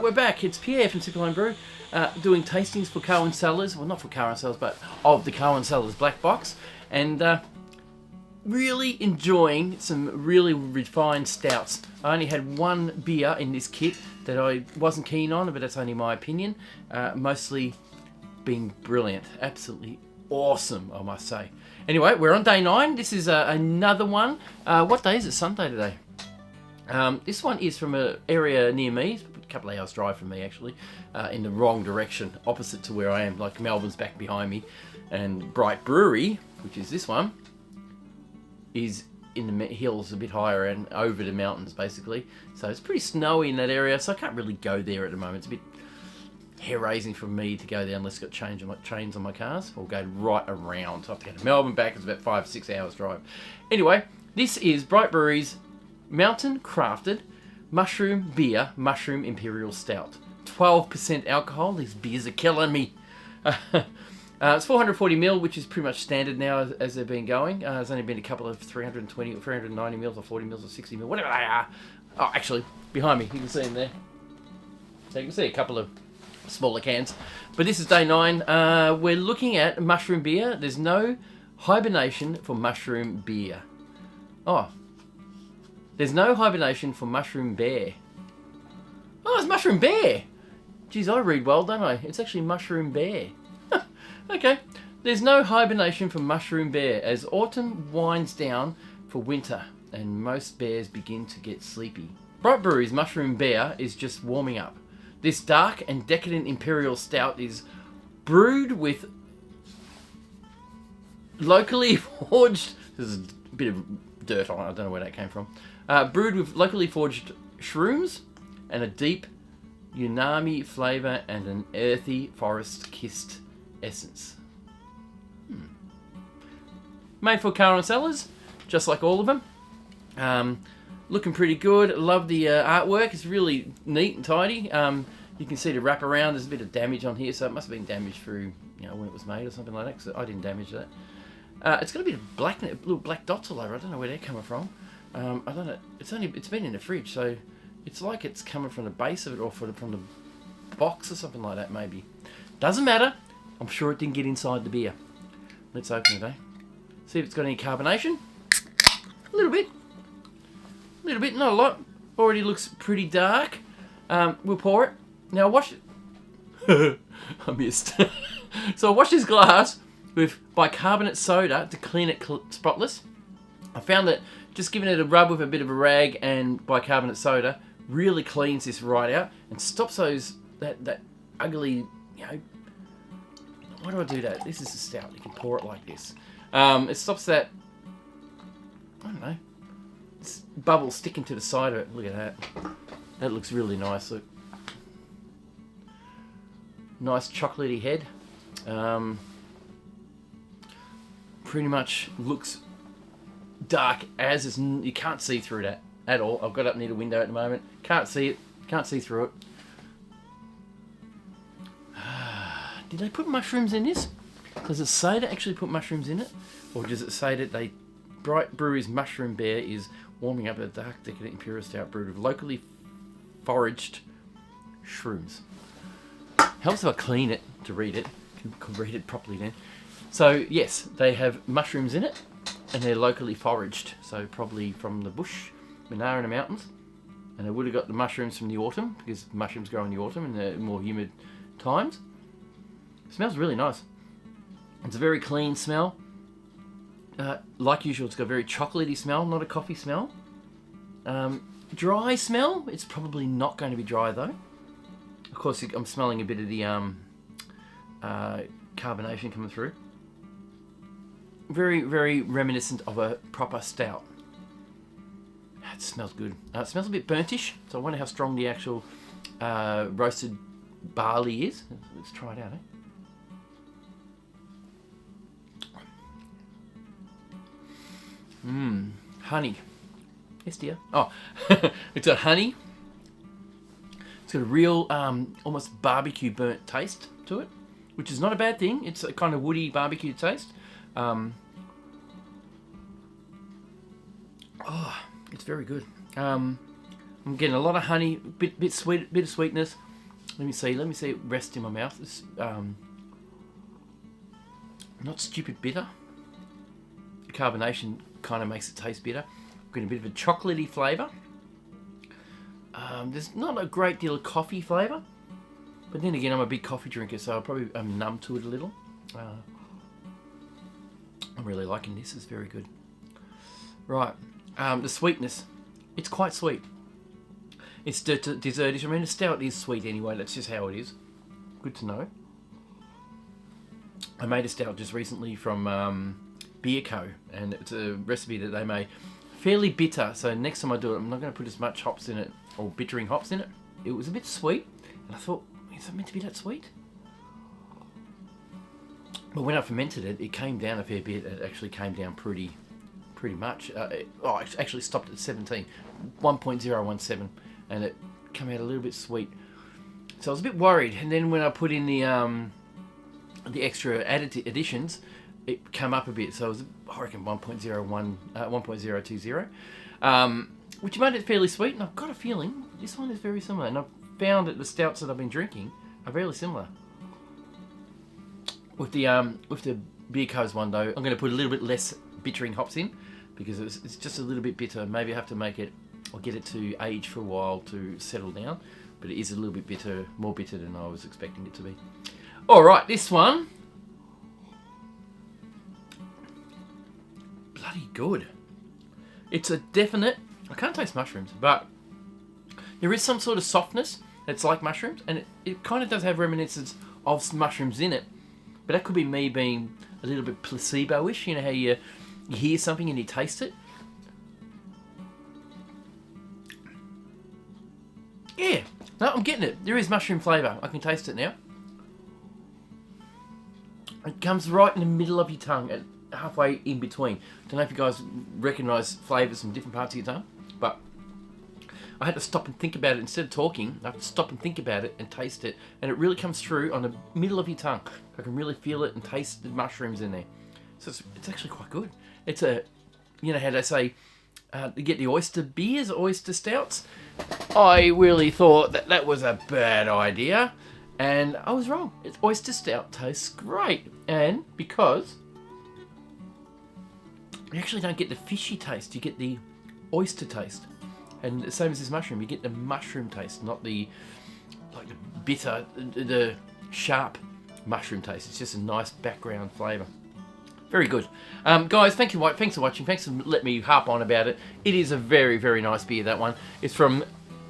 we're back. It's Pierre from Simple Brew, doing tastings for Cowan Cellars. Well, not for Cowan Cellars, but of the Cowan Cellars Black Box. And really enjoying some really refined stouts. I only had one beer in this kit that I wasn't keen on, but that's only my opinion. Mostly being brilliant. Absolutely awesome, I must say. Anyway, we're on day 9. This is another one. What day is it? Sunday today. This one is from an area near me, a couple of hours drive from me actually, in the wrong direction, opposite to where I am. Like Melbourne's back behind me, and Bright Brewery, which is this one, is in the hills a bit higher and over the mountains basically. So it's pretty snowy in that area, so I can't really go there at the moment. It's a bit hair-raising for me to go there unless I've got chains on my cars, or go right around. So I have to go to Melbourne back. It's about 5-6 hours drive. Anyway, this is Bright Brewery's Mountain Crafted Mushroom Beer Mushroom Imperial Stout. 12% alcohol. These beers are killing me. It's 440ml, which is pretty much standard now as they've been going. There's only been a couple of 320 or 390ml or 40ml or 60ml, whatever they are. Oh, actually, behind me, you can see them there. So you can see a couple of smaller cans. But this is day 9. We're looking at mushroom beer. There's no hibernation for mushroom beer. Oh. There's no hibernation for mushroom bear. Oh, it's mushroom bear. Geez, I read well, don't I? It's actually mushroom bear. Okay. There's no hibernation for mushroom bear as autumn winds down for winter and most bears begin to get sleepy. Bright Brewery's mushroom bear is just warming up. This dark and decadent imperial stout is brewed with locally forged... There's a bit of dirt on it, I don't know where that came from. Brewed with locally forged shrooms and a deep umami flavour and an earthy forest-kissed essence. Made for Cowan Cellars, just like all of them. Looking pretty good. Love the artwork. It's really neat and tidy. You can see the wrap around. There's a bit of damage on here, so it must have been damaged through, when it was made or something like that. So I didn't damage that. It's got a bit of black, little black dots all over. I don't know where they're coming from. I don't know. It's been in the fridge, so it's like it's coming from the base of it or from the box or something like that. Maybe doesn't matter. I'm sure it didn't get inside the beer. Let's open it, eh? See if it's got any carbonation. A little bit, not a lot. Already looks pretty dark. We'll pour it now. Wash it. I missed. So I washed this glass with bicarbonate soda to clean it spotless. I found that just giving it a rub with a bit of a rag and bicarbonate soda really cleans this right out and stops that ugly, why do I do that? This is a stout. You can pour it like this. It stops that, I don't know, bubble sticking to the side of it. Look at that. That looks really nice. Look. Nice chocolatey head. Pretty much looks dark as is. You can't see through that at all. I've got it up near the window at the moment. Can't see it. Can't see through it. Did they put mushrooms in this? Does it say to actually put mushrooms in it? Or does it say that Bright Brewery's mushroom beer is warming up a dark, decadent imperial stout brewed with locally foraged shrooms? Helps if I clean it to read it. Can read it properly then. So yes, they have mushrooms in it, and they're locally foraged. So probably from the bush, when they're in the mountains. And they would have got the mushrooms from the autumn, because mushrooms grow in the autumn in the more humid times. It smells really nice. It's a very clean smell. Like usual, it's got a very chocolatey smell, not a coffee smell. Dry smell, it's probably not going to be dry though. Of course, I'm smelling a bit of the carbonation coming through. Very, very reminiscent of a proper stout. It smells good. It smells a bit burnt-ish, so I wonder how strong the actual roasted barley is. Let's try it out, eh? Honey. Yes, dear. Oh, it's got honey. It's got a real, almost barbecue burnt taste to it, which is not a bad thing. It's a kind of woody barbecue taste. It's very good. I'm getting a lot of honey, bit of sweetness, Let me see it rest in my mouth. It's not stupid bitter. The carbonation kind of makes it taste bitter. Got a bit of a chocolatey flavour. There's not a great deal of coffee flavour, but then again, I'm a big coffee drinker, so I'm numb to it a little. I'm really liking this. It's very good. Right, the sweetness. It's quite sweet. It's dessertish. I mean, a stout is sweet anyway. That's just how it is. Good to know. I made a stout just recently from Beer Co. And it's a recipe that they made. Fairly bitter. So next time I do it, I'm not going to put as much hops in it, or bittering hops in it. It was a bit sweet. And I thought, is it meant to be that sweet? But when I fermented it, it came down a fair bit. It actually came down pretty much. It actually stopped at 17. 1.017. And it came out a little bit sweet, so I was a bit worried. And then when I put in the extra additions, it came up a bit. So it was, I reckon, 1.20, which made it fairly sweet. And I've got a feeling this one is very similar. And I've found that the stouts that I've been drinking are fairly similar. With the Beer Co's one though, I'm going to put a little bit less bittering hops in because it's just a little bit bitter. Maybe I have to make it. I'll get it to age for a while to settle down, but it is a little bit bitter, more bitter than I was expecting it to be. Alright, this one. Bloody good. It's a definite, I can't taste mushrooms, but there is some sort of softness that's like mushrooms, and it kind of does have reminiscence of mushrooms in it, but that could be me being a little bit placebo-ish, you know how you hear something and you taste it? Yeah, no, I'm getting it. There is mushroom flavour. I can taste it now. It comes right in the middle of your tongue, at halfway in between. Don't know if you guys recognise flavours from different parts of your tongue, but I had to stop and think about it. Instead of talking, I have to stop and think about it and taste it, and it really comes through on the middle of your tongue. I can really feel it and taste the mushrooms in there. So it's actually quite good. It's a, you know how they say, you get the oyster beers, oyster stouts. I really thought that was a bad idea, and I was wrong. It's oyster stout tastes great, and because you actually don't get the fishy taste, you get the oyster taste, and the same as this mushroom, you get the mushroom taste, not the bitter, the sharp mushroom taste. It's just a nice background flavour. Very good. Guys, thanks for watching. Thanks for letting me harp on about it. It is a very, very nice beer, that one. It's from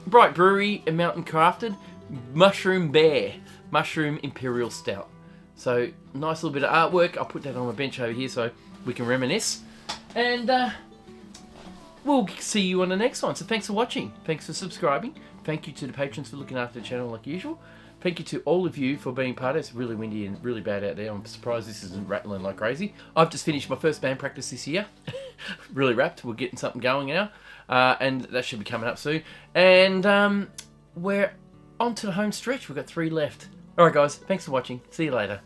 Bright Brewery and Mountain Crafted. Mushroom Bear. Mushroom Imperial Stout. So, nice little bit of artwork. I'll put that on my bench over here so we can reminisce. And we'll see you on the next one. So, thanks for watching. Thanks for subscribing. Thank you to the patrons for looking after the channel like usual. Thank you to all of you for being part of it. It's really windy and really bad out there. I'm surprised this isn't rattling like crazy. I've just finished my first band practice this year. Really wrapped. We're getting something going now. And that should be coming up soon. And we're on to the home stretch. We've got 3 left. Alright guys, thanks for watching. See you later.